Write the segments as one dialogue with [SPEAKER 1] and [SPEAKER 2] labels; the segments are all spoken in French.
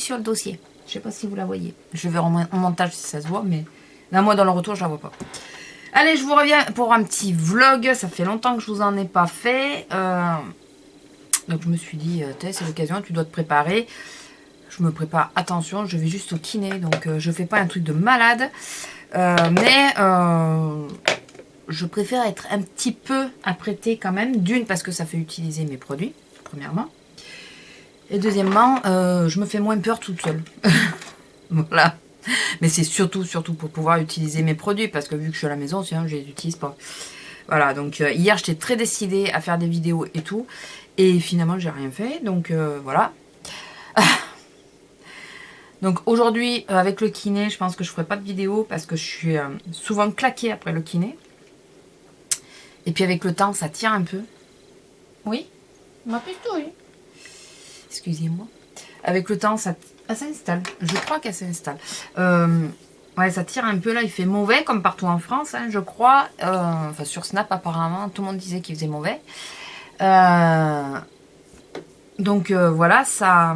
[SPEAKER 1] sur le dossier. Je sais pas si vous la voyez. Je vais en montage si ça se voit, mais là, moi, dans le retour, je la vois pas. Allez, je vous reviens pour un petit vlog. Ça fait longtemps que je vous en ai pas fait. Donc, je me suis dit, c'est l'occasion, tu dois te préparer. Je me prépare, attention, je vais juste au kiné, donc je fais pas un truc de malade. Mais je préfère être un petit peu apprêtée quand même. D'une, parce que ça fait utiliser mes produits, premièrement. Et deuxièmement, je me fais moins peur toute seule. Voilà. Mais c'est surtout pour pouvoir utiliser mes produits, parce que vu que je suis à la maison, sinon je les utilise pas. Voilà, donc hier j'étais très décidée à faire des vidéos et tout. Et finalement j'ai rien fait, donc voilà. Donc aujourd'hui, avec le kiné, je pense que je ferai pas de vidéo parce que je suis souvent claquée après le kiné. Et puis avec le temps, ça tire un peu. Oui, ma oui. Excusez-moi. Avec le temps, ça s'installe. Je crois qu'elle s'installe. Ouais, ça tire un peu là. Il fait mauvais comme partout en France, hein, je crois. Enfin, sur Snap, apparemment, tout le monde disait qu'il faisait mauvais. Donc voilà, ça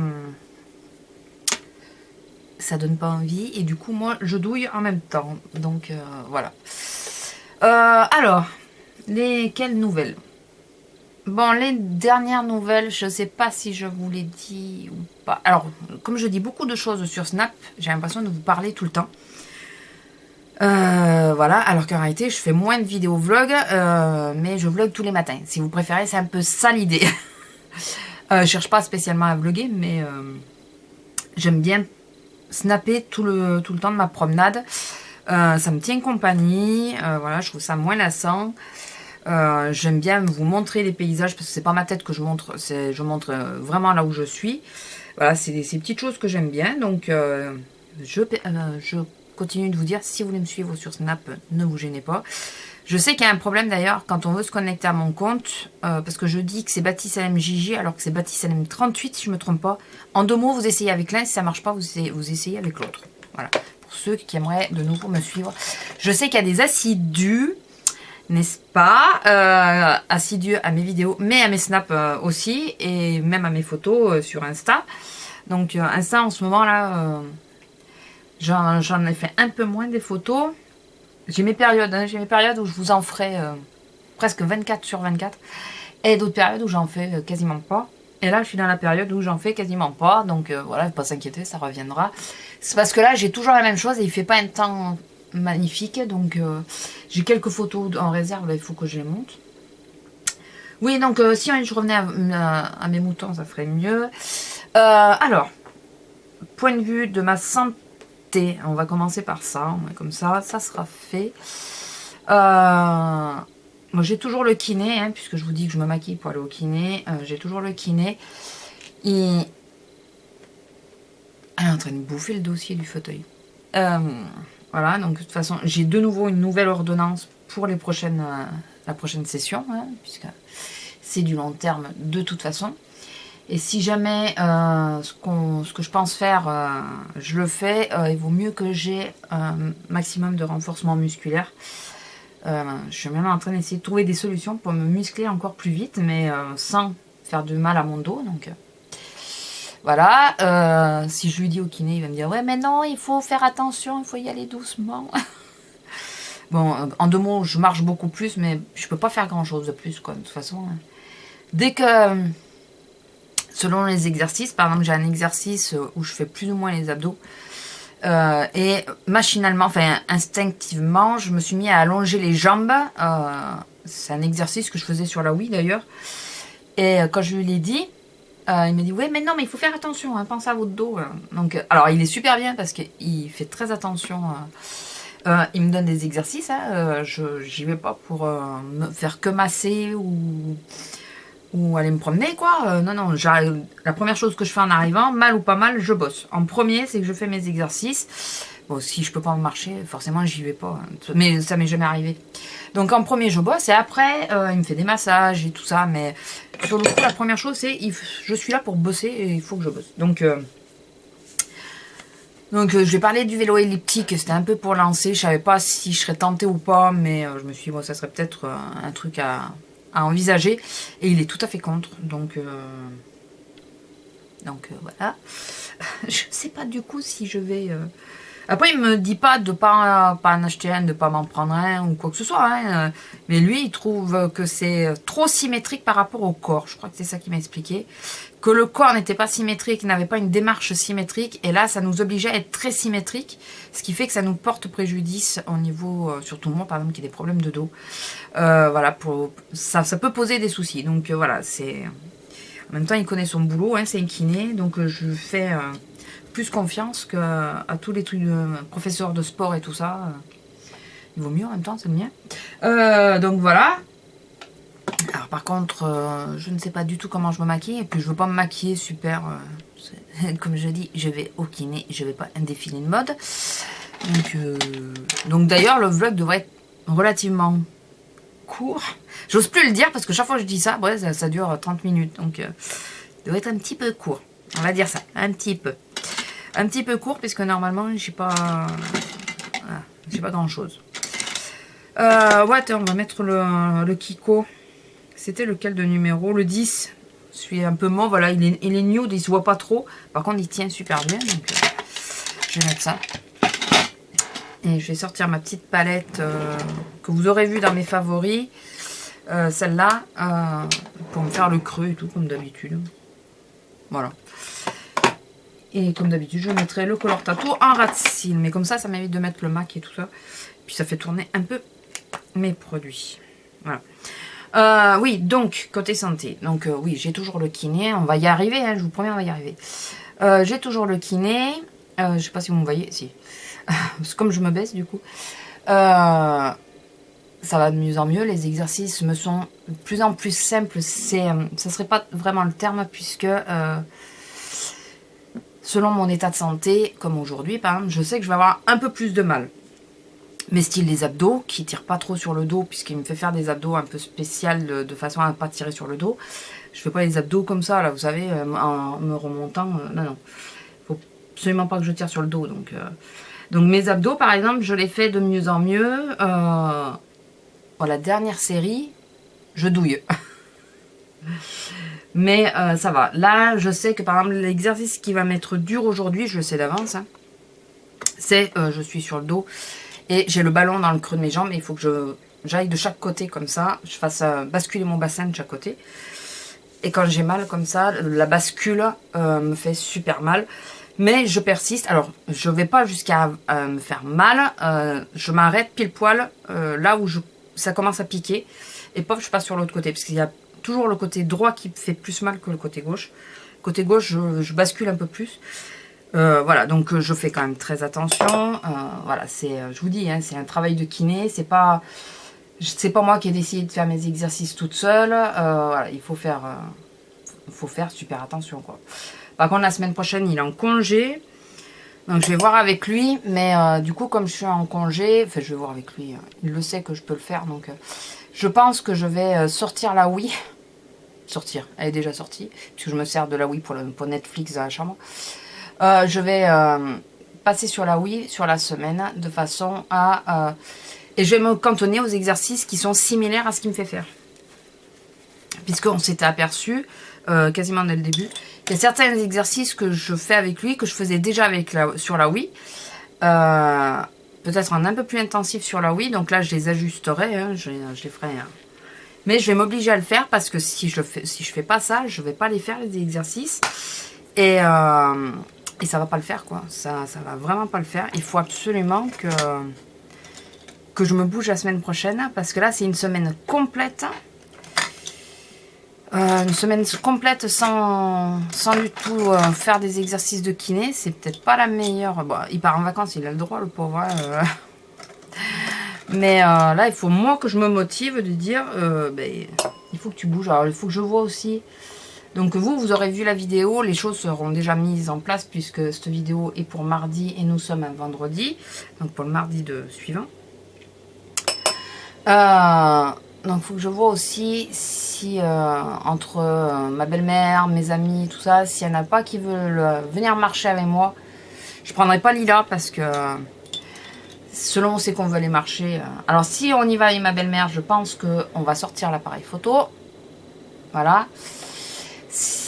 [SPEAKER 1] donne pas envie. Et du coup, moi, je douille en même temps. Donc voilà. Alors, quelles nouvelles? Bon, les dernières nouvelles, je sais pas si je vous l'ai dit ou pas. Alors, comme je dis beaucoup de choses sur Snap, j'ai l'impression de vous parler tout le temps. Voilà, alors qu'en réalité, je fais moins de vidéos vlog, mais je vlog tous les matins. Si vous préférez, c'est un peu ça l'idée. Je cherche pas spécialement à vlogger, mais j'aime bien snapper tout le temps de ma promenade. Ça me tient compagnie, voilà, je trouve ça moins lassant. J'aime bien vous montrer les paysages parce que c'est pas ma tête que je montre, je montre vraiment là où je suis. Voilà, c'est ces petites choses que j'aime bien. Donc je continue de vous dire, si vous voulez me suivre sur Snap, ne vous gênez pas. Je sais qu'il y a un problème d'ailleurs quand on veut se connecter à mon compte, parce que je dis que c'est Baptiste LMJJ alors que c'est Baptiste LM38 si je me trompe pas. En 2 mots, vous essayez avec l'un, si ça marche pas, vous essayez avec l'autre. Voilà, pour ceux qui aimeraient de nouveau me suivre. Je sais qu'il y a des assidus, n'est-ce pas, assidus à mes vidéos, mais à mes snaps aussi, et même à mes photos sur Insta. Donc Insta en ce moment là, j'en ai fait un peu moins des photos. J'ai mes périodes, hein, j'ai mes périodes où je vous en ferai presque 24 sur 24, et d'autres périodes où j'en fais quasiment pas. Et là, je suis dans la période où j'en fais quasiment pas, donc voilà, pas s'inquiéter, ça reviendra. C'est parce que là, j'ai toujours la même chose et il fait pas un temps magnifique, donc j'ai quelques photos en réserve, là, il faut que je les monte. Oui, donc si je revenais à mes moutons, ça ferait mieux. Alors, point de vue de ma santé, on va commencer par ça, comme ça sera fait. Moi j'ai toujours le kiné, hein, puisque je vous dis que je me maquille pour aller au kiné. J'ai toujours le kiné. Elle est en train de bouffer le dossier du fauteuil. Voilà, donc de toute façon, j'ai de nouveau une nouvelle ordonnance pour la prochaine session, hein, puisque c'est du long terme de toute façon. Et si jamais ce que je pense faire, je le fais, il vaut mieux que j'ai un maximum de renforcement musculaire. Je suis même en train d'essayer de trouver des solutions pour me muscler encore plus vite, mais sans faire de mal à mon dos. Donc voilà, si je lui dis au kiné, il va me dire « Ouais, mais non, il faut faire attention, il faut y aller doucement. » Bon, en 2 mots, je marche beaucoup plus, mais je peux pas faire grand-chose de plus, quoi, de toute façon. Dès que... selon les exercices, par exemple, j'ai un exercice où je fais plus ou moins les abdos. Et machinalement, enfin instinctivement, je me suis mis à allonger les jambes. C'est un exercice que je faisais sur la Wii d'ailleurs. Et quand je lui l'ai dit, il m'a dit « Ouais, mais non, mais il faut faire attention, hein, pensez à votre dos. » Donc, alors, il est super bien parce qu'il fait très attention. Il me donne des exercices. Hein, j'y vais pas pour me faire que masser ou aller me promener, quoi. Non, la première chose que je fais en arrivant, mal ou pas mal, je bosse. En premier, c'est que je fais mes exercices. Bon, si je peux pas marcher, forcément, j'y vais pas. Hein. Mais ça m'est jamais arrivé. Donc, en premier, je bosse. Et après, il me fait des massages et tout ça. Mais sur le coup, la première chose, c'est je suis là pour bosser et il faut que je bosse. Donc je vais parler du vélo elliptique. C'était un peu pour lancer. Je savais pas si je serais tentée ou pas. Mais je me suis dit, bon, ça serait peut-être un truc à envisager, et il est tout à fait contre, donc Donc voilà. Je sais pas du coup si je vais... Après, il me dit pas de pas en acheter un, de pas m'en prendre un ou quoi que ce soit. Hein. Mais lui, il trouve que c'est trop symétrique par rapport au corps. Je crois que c'est ça qu'il m'a expliqué. Que le corps n'était pas symétrique, n'avait pas une démarche symétrique. Et là, ça nous obligeait à être très symétrique. Ce qui fait que ça nous porte préjudice au niveau, surtout moi par exemple, qui a des problèmes de dos. Voilà, ça peut poser des soucis. Donc voilà, c'est... En même temps, il connaît son boulot, hein, c'est un kiné. Donc je fais... plus confiance qu'à tous les trucs de professeurs de sport et tout ça. Il vaut mieux en même temps, c'est le mien. Donc voilà. Alors par contre, je ne sais pas du tout comment je me maquille. Et puis je veux pas me maquiller super. Comme je dis, je vais au kiné. Je vais pas un défilé de mode. Donc d'ailleurs, le vlog devrait être relativement court. J'ose plus le dire parce que chaque fois que je dis ça, ouais, ça dure 30 minutes. Donc il devrait être un petit peu court. On va dire ça, un petit peu. Un petit peu court, puisque normalement, j'ai pas grand chose. Ouais, attends, on va mettre le Kiko. C'était lequel de numéro? Le 10. Celui un peu mauve, voilà, il est nude, il se voit pas trop. Par contre, il tient super bien, donc je vais mettre ça. Et je vais sortir ma petite palette que vous aurez vue dans mes favoris. Celle-là, pour me faire le creux et tout, comme d'habitude. Voilà. Et comme d'habitude, je mettrai le Color Tattoo en rat cils. Mais comme ça m'évite de mettre le MAC et tout ça. Puis ça fait tourner un peu mes produits. Voilà. Oui, donc, côté santé. Donc, oui, j'ai toujours le kiné. On va y arriver, hein, je vous promets, on va y arriver. J'ai toujours le kiné. Je sais pas si vous me voyez. Si. Comme je me baisse, du coup. Ça va de mieux en mieux. Les exercices me sont de plus en plus simples. Ça serait pas vraiment le terme, puisque... selon mon état de santé, comme aujourd'hui par exemple, je sais que je vais avoir un peu plus de mal. Mais style les abdos, qui ne tirent pas trop sur le dos, puisqu'il me fait faire des abdos un peu spéciales de façon à ne pas tirer sur le dos. Je ne fais pas les abdos comme ça, là, vous savez, en me remontant. Non, non. Il ne faut absolument pas que je tire sur le dos. Donc mes abdos, par exemple, je les fais de mieux en mieux. La dernière série, je douille. Mais ça va. Là, je sais que par exemple, l'exercice qui va m'être dur aujourd'hui, je le sais d'avance, hein, c'est je suis sur le dos et j'ai le ballon dans le creux de mes jambes. Et il faut que j'aille de chaque côté comme ça. Je fasse basculer mon bassin de chaque côté. Et quand j'ai mal comme ça, la bascule me fait super mal. Mais je persiste. Alors, je ne vais pas jusqu'à me faire mal. Je m'arrête pile poil là où ça commence à piquer. Et paf, je passe sur l'autre côté. Parce qu'il y a toujours le côté droit qui fait plus mal que le côté gauche. Côté gauche, je bascule un peu plus. Voilà, donc je fais quand même très attention. Voilà, je vous dis, hein, c'est un travail de kiné. C'est pas moi qui ai décidé de faire mes exercices toute seule. Voilà, il faut faire super attention, quoi. Par contre, la semaine prochaine, il est en congé. Donc, je vais voir avec lui. Mais du coup, comme je suis en congé, enfin, je vais voir avec lui. Il le sait que je peux le faire. Donc, je pense que je vais sortir la Wii. Sortir, elle est déjà sortie. Puisque je me sers de la Wii pour Netflix dans la chambre. Je vais passer sur la Wii sur la semaine. De façon à... et je vais me cantonner aux exercices qui sont similaires à ce qu'il me fait faire. Puisqu'on s'était aperçu, quasiment dès le début, qu'il y a certains exercices que je fais avec lui, que je faisais déjà sur la Wii. Peut-être en un peu plus intensif sur la Wii. Donc là, je les ajusterai. Hein, je les ferai. Hein. Mais je vais m'obliger à le faire parce que si je fais pas ça, je vais pas les faire, les exercices. Et ça va pas le faire, quoi. Ça va vraiment pas le faire. Il faut absolument que je me bouge la semaine prochaine. Parce que là, c'est une semaine complète. Une semaine complète sans du tout faire des exercices de kiné. C'est peut-être pas la meilleure. Bon, il part en vacances, il a le droit, le pauvre. Hein, Mais là, il faut moi que je me motive de dire il faut que tu bouges. Alors, il faut que je vois aussi. Donc vous aurez vu la vidéo. Les choses seront déjà mises en place puisque cette vidéo est pour mardi et nous sommes un vendredi. Donc pour le mardi suivant. Donc il faut que je vois aussi si entre ma belle-mère, mes amis, tout ça, s'il n'y en a pas qui veulent venir marcher avec moi. Je ne prendrai pas Lila parce que selon c'est qu'on veut aller marcher. Alors si on y va avec ma belle-mère, je pense qu'on va sortir l'appareil photo. Voilà.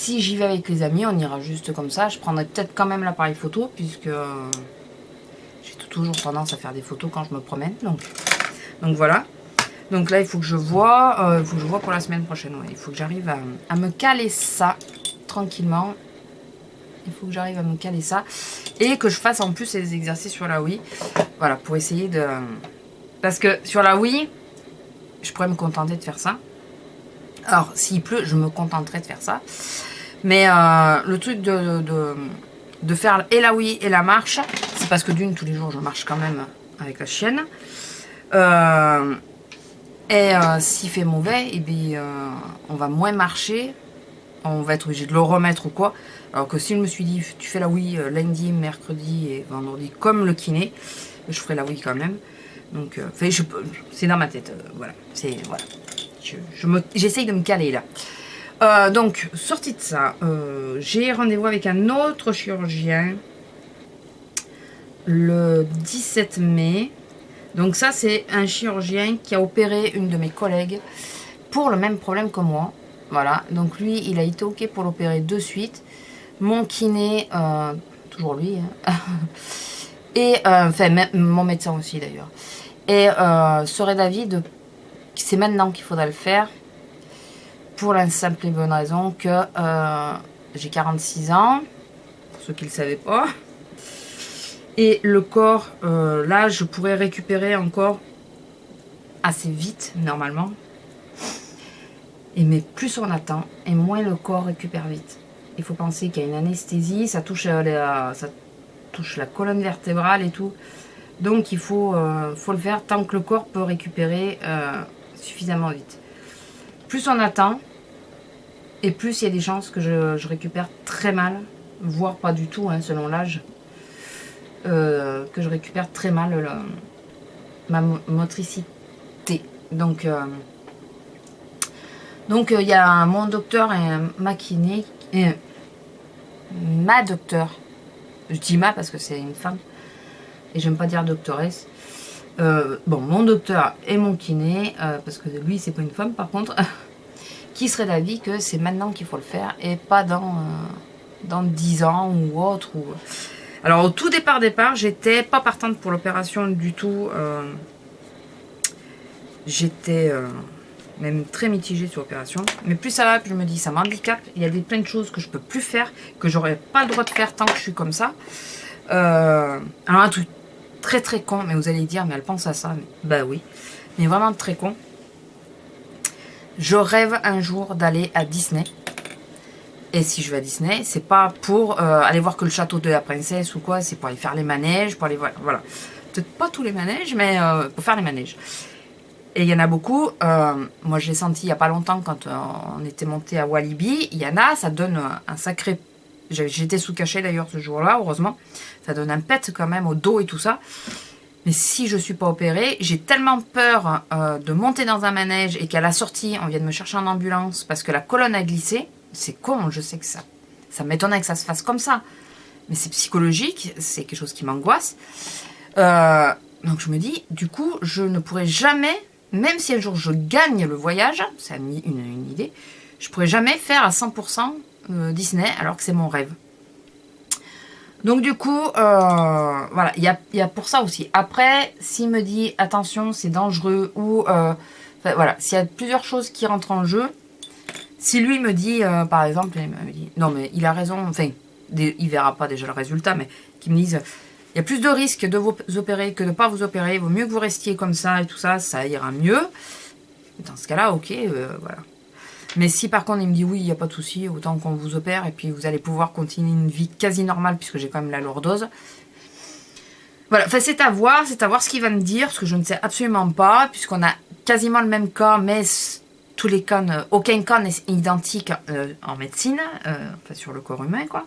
[SPEAKER 1] si j'y vais avec les amis, on ira juste comme ça. Je prendrai peut-être quand même l'appareil photo, puisque j'ai toujours tendance à faire des photos quand je me promène. Donc voilà. Donc là, il faut que je vois, pour la semaine prochaine. Ouais. Il faut que j'arrive à me caler ça tranquillement. Il faut que j'arrive à me caler ça. Et que je fasse en plus les exercices sur la Wii. Voilà, pour essayer de... Parce que sur la Wii, je pourrais me contenter de faire ça. Alors, s'il pleut, je me contenterai de faire ça. Mais le truc de faire et la Wii et la marche, c'est parce que d'une, tous les jours, je marche quand même avec la chienne. S'il fait mauvais, eh bien, on va moins marcher. On va être obligé de le remettre ou quoi. Alors que si je me suis dit, tu fais la Wii lundi, mercredi et vendredi comme le kiné, je ferai la Wii quand même. Donc, c'est dans ma tête. Voilà. Voilà. J'essaye de me caler là. Donc, sortie de ça, j'ai rendez-vous avec un autre chirurgien le 17 mai. Donc ça, c'est un chirurgien qui a opéré une de mes collègues pour le même problème que moi. Voilà, donc lui, il a été OK pour l'opérer de suite. Mon kiné, toujours lui, hein. Et, mon médecin aussi d'ailleurs. Et serait d'avis que c'est maintenant qu'il faudra le faire. Pour la simple et bonne raison que j'ai 46 ans, pour ceux qui ne le savaient pas. Et le corps, là, je pourrais récupérer encore assez vite, normalement. Mais plus on attend, et moins le corps récupère vite. Il faut penser qu'il y a une anesthésie, ça touche la colonne vertébrale et tout. Donc il faut le faire tant que le corps peut récupérer suffisamment vite. Plus on attend, et plus il y a des chances que je récupère très mal, voire pas du tout, hein, selon l'âge. Que je récupère très mal ma motricité. Donc il y a mon docteur et ma kiné, ma docteur, je dis ma parce que c'est une femme, et j'aime pas dire doctoresse. Mon docteur et mon kiné, parce que lui c'est pas une femme par contre, qui serait d'avis que c'est maintenant qu'il faut le faire et pas dans 10 ans ou autre. Alors au tout départ, j'étais pas partante pour l'opération du tout. J'étais même très mitigée sur l'opération. Mais plus ça va, plus je me dis ça m'handicape. Il y a plein de choses que je peux plus faire, que j'aurais pas le droit de faire tant que je suis comme ça. Alors un truc très très con, mais vous allez dire, mais elle pense à ça. Bah oui, mais vraiment très con. Je rêve un jour d'aller à Disney. Et si je vais à Disney, c'est pas pour aller voir que le château de la princesse ou quoi, c'est pour aller faire les manèges, pour aller voir, voilà. Peut-être pas tous les manèges, mais pour faire les manèges. Et il y en a beaucoup. Moi, je l'ai senti il y a pas longtemps quand on était monté à Walibi. Il y en a, ça donne un sacré... J'étais sous cachet d'ailleurs ce jour-là, heureusement. Ça donne un pet quand même au dos et tout ça. Mais si je suis pas opérée, j'ai tellement peur de monter dans un manège et qu'à la sortie, on vienne me chercher en ambulance parce que la colonne a glissé. C'est con, je sais que ça m'étonnerait que ça se fasse comme ça. Mais c'est psychologique, c'est quelque chose qui m'angoisse. Donc je me dis, du coup, je ne pourrai jamais, même si un jour je gagne le voyage, c'est une idée, je ne pourrai jamais faire à 100% Disney alors que c'est mon rêve. Donc du coup, voilà, il y a pour ça aussi. Après, s'il me dit, attention, c'est dangereux, ou voilà, s'il y a plusieurs choses qui rentrent en jeu, si lui me dit, par exemple, il me dit, non mais il a raison, enfin, il verra pas déjà le résultat, mais qu'il me dise, il y a plus de risques de vous opérer que de ne pas vous opérer, il vaut mieux que vous restiez comme ça et tout ça, ça ira mieux. Dans ce cas-là, ok, voilà. Mais si par contre il me dit oui, il n'y a pas de souci, autant qu'on vous opère et puis vous allez pouvoir continuer une vie quasi normale puisque j'ai quand même la lordose. Voilà, enfin c'est à voir ce qu'il va me dire, parce que je ne sais absolument pas, puisqu'on a quasiment le même cas, mais tous les cas, aucun cas n'est identique en médecine, enfin sur le corps humain, quoi.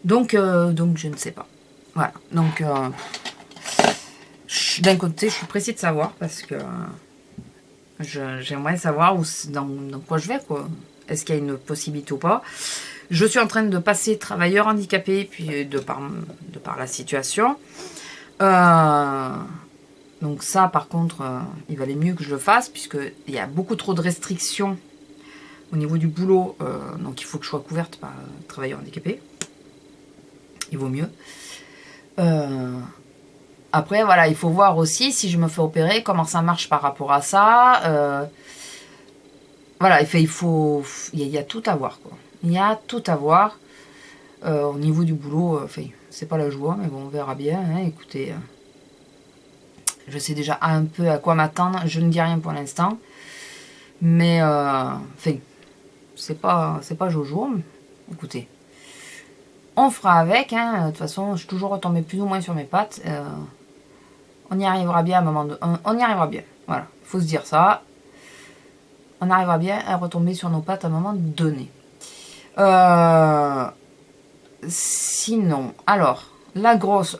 [SPEAKER 1] Donc je ne sais pas. Voilà, donc d'un côté, je suis pressée de savoir, parce que j'aimerais savoir dans quoi je vais, quoi. Est-ce qu'il y a une possibilité ou pas? Je suis en train de passer travailleur handicapé, puis de par la situation. Donc ça, par contre, il valait mieux que je le fasse, puisqu'il y a beaucoup trop de restrictions Au niveau du boulot, donc il faut que je sois couverte par travailleur handicapé. Il vaut mieux. Après, voilà, il faut voir aussi si je me fais opérer, comment ça marche par rapport à ça. Voilà, il y a tout à voir, quoi. Il y a tout à voir. Au niveau du boulot, c'est pas la joie, mais bon, on verra bien. Hein, écoutez, je sais déjà un peu à quoi m'attendre. Je ne dis rien pour l'instant. Mais, c'est pas Jojo. Écoutez, on fera avec. Hein. De toute façon, je suis toujours retombée plus ou moins sur mes pattes. On y arrivera bien à un moment de... On y arrivera bien. Voilà, il faut se dire ça. On arrivera bien à retomber sur nos pattes à un moment donné. Sinon, alors, la grosse...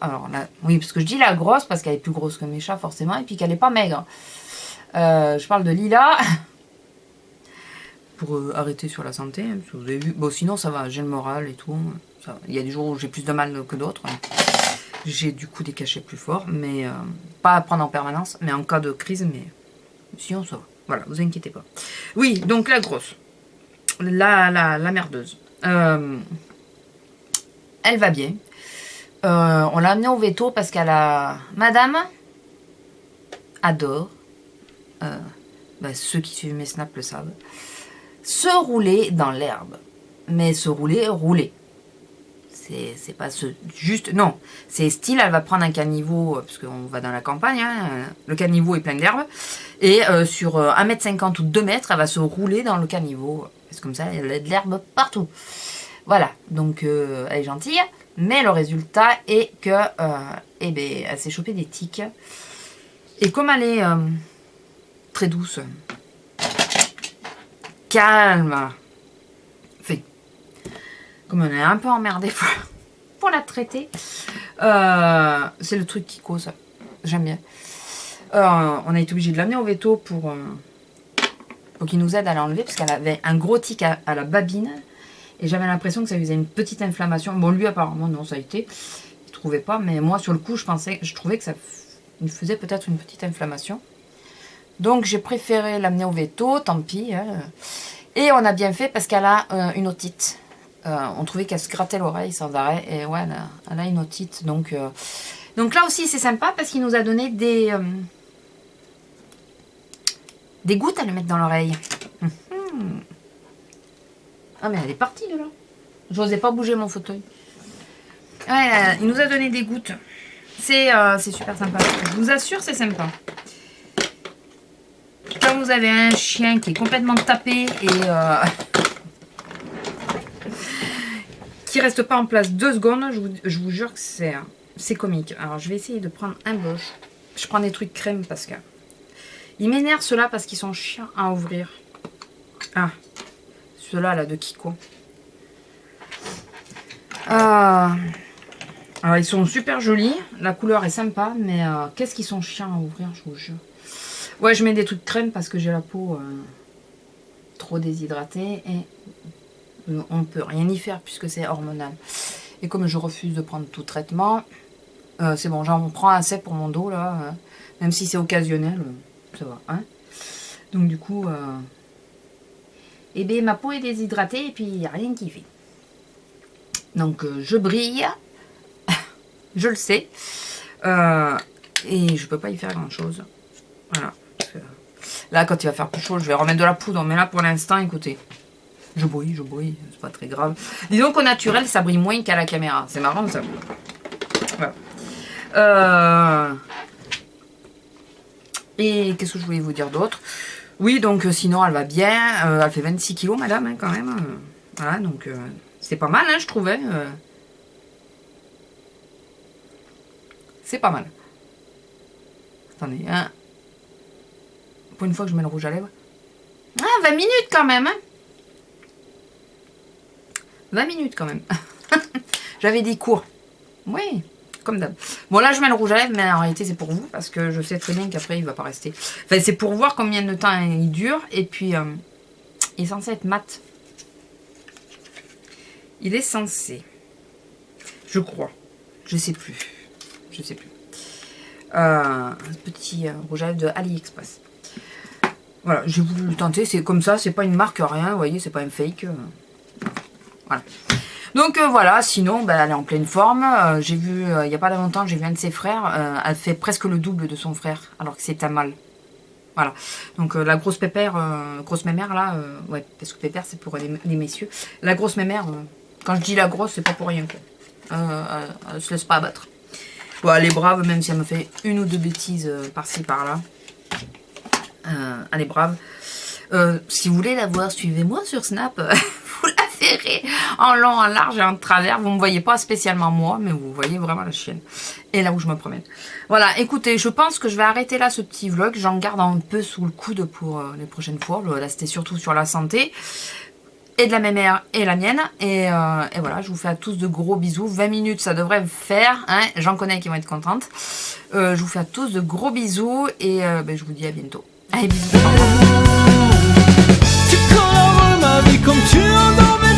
[SPEAKER 1] oui, parce que je dis la grosse parce qu'elle est plus grosse que mes chats, forcément, et puis qu'elle n'est pas maigre. Je parle de Lila. Pour arrêter sur la santé, hein, parce que vous avez vu. Bon, sinon, ça va, j'ai le moral et tout. Ça va. Il y a des jours où j'ai plus de mal que d'autres. Hein. J'ai du coup des cachets plus forts, mais pas à prendre en permanence, mais en cas de crise, mais sinon, ça va. Voilà, vous inquiétez pas. Oui, donc la grosse. La merdeuse. Elle va bien. On l'a amenée au veto parce qu'elle a... Madame adore, ceux qui suivent mes snaps le savent, se rouler dans l'herbe. Mais se rouler. C'est pas juste... Non, c'est style, elle va prendre un caniveau, parce qu'on va dans la campagne, hein, le caniveau est plein d'herbe, et sur 1,50 m ou 2 mètres, elle va se rouler dans le caniveau. Parce que comme ça, elle a de l'herbe partout. Voilà, donc elle est gentille, mais le résultat est que elle s'est chopée des tiques. Et comme elle est très douce, calme, comme on est un peu emmerdé pour la traiter, c'est le truc qui cause. J'aime bien. On a été obligé de l'amener au veto pour qu'il nous aide à l'enlever, parce qu'elle avait un gros tic à la babine. Et j'avais l'impression que ça faisait une petite inflammation. Bon, lui, apparemment, non, ça a été. Il trouvait pas. Mais moi, sur le coup, je trouvais que ça lui faisait peut-être une petite inflammation. Donc, j'ai préféré l'amener au veto. Tant pis. Hein. Et on a bien fait parce qu'elle a une otite. On trouvait qu'elle se grattait l'oreille sans arrêt. Et ouais, elle a une otite. Donc là aussi, c'est sympa parce qu'il nous a donné des gouttes à lui mettre dans l'oreille. Ah, mais elle est partie de là. J'osais pas bouger mon fauteuil. Ouais, il nous a donné des gouttes. C'est super sympa. Je vous assure, c'est sympa. Quand vous avez un chien qui est complètement tapé et qui reste pas en place 2 secondes, je vous jure que c'est comique. Alors, je vais essayer de prendre un brush. Je prends des trucs crème parce que... Ils m'énervent ceux-là parce qu'ils sont chiants à ouvrir. Ah, ceux-là, là, de Kiko. Alors, ils sont super jolis. La couleur est sympa, mais qu'est-ce qu'ils sont chiants à ouvrir, je vous jure. Ouais, je mets des trucs crème parce que j'ai la peau trop déshydratée et on ne peut rien y faire puisque c'est hormonal. Et comme je refuse de prendre tout traitement, c'est bon, j'en prends assez pour mon dos, là. Même si c'est occasionnel, ça va, hein. Donc, du coup... ma peau est déshydratée et puis il n'y a rien qui fait. Donc je brille, je le sais, et je peux pas y faire grand chose. Voilà. Là, quand il va faire plus chaud, je vais remettre de la poudre, mais là pour l'instant, écoutez, je brille, c'est pas très grave. Disons qu'au naturel, ça brille moins qu'à la caméra. C'est marrant ça. Voilà. Et qu'est-ce que je voulais vous dire d'autre? Oui, donc sinon elle va bien. Elle fait 26 kilos, madame, hein, quand même. Voilà, donc c'est pas mal, hein, je trouvais. C'est pas mal. Attendez, hein. Pour une fois que je mets le rouge à lèvres. Ah, 20 minutes quand même, hein. 20 minutes quand même. J'avais dit court. Oui, comme d'hab. Bon, là, je mets le rouge à lèvres, mais en réalité, c'est pour vous, parce que je sais très bien qu'après, il va pas rester. Enfin, c'est pour voir combien de temps il dure, et puis, il est censé être mat. Il est censé. Je crois. Je sais plus. Un petit rouge à lèvres de AliExpress. Voilà, j'ai voulu le tenter, c'est comme ça, c'est pas une marque, rien, vous voyez, c'est pas un fake. Voilà. Donc voilà, sinon, ben, elle est en pleine forme. J'ai vu, il n'y a pas longtemps, j'ai vu un de ses frères, elle fait presque le double de son frère, alors que c'est un mâle. Voilà. Donc la grosse pépère, grosse mémère là, ouais, parce que pépère c'est pour les messieurs. La grosse mémère, quand je dis la grosse, c'est pas pour rien quoi. Elle se laisse pas abattre. Bon, elle est brave, même si elle me fait une ou deux bêtises par-ci par-là. Elle est brave. Si vous voulez la voir, suivez-moi sur Snap. Vous la verrez en long, en large et en travers. Vous ne me voyez pas spécialement moi, mais vous voyez vraiment la chienne. Et là où je me promène. Voilà, écoutez, je pense que je vais arrêter là ce petit vlog. J'en garde un peu sous le coude pour les prochaines fois. Là, c'était surtout sur la santé. Et de la mémère et la mienne. Et voilà, je vous fais à tous de gros bisous. 20 minutes, ça devrait faire. Hein, j'en connais qui vont être contentes. Je vous fais à tous de gros bisous. Et ben, je vous dis à bientôt. Allez, bisous.
[SPEAKER 2] Tu colores ma vie comme tu endormais.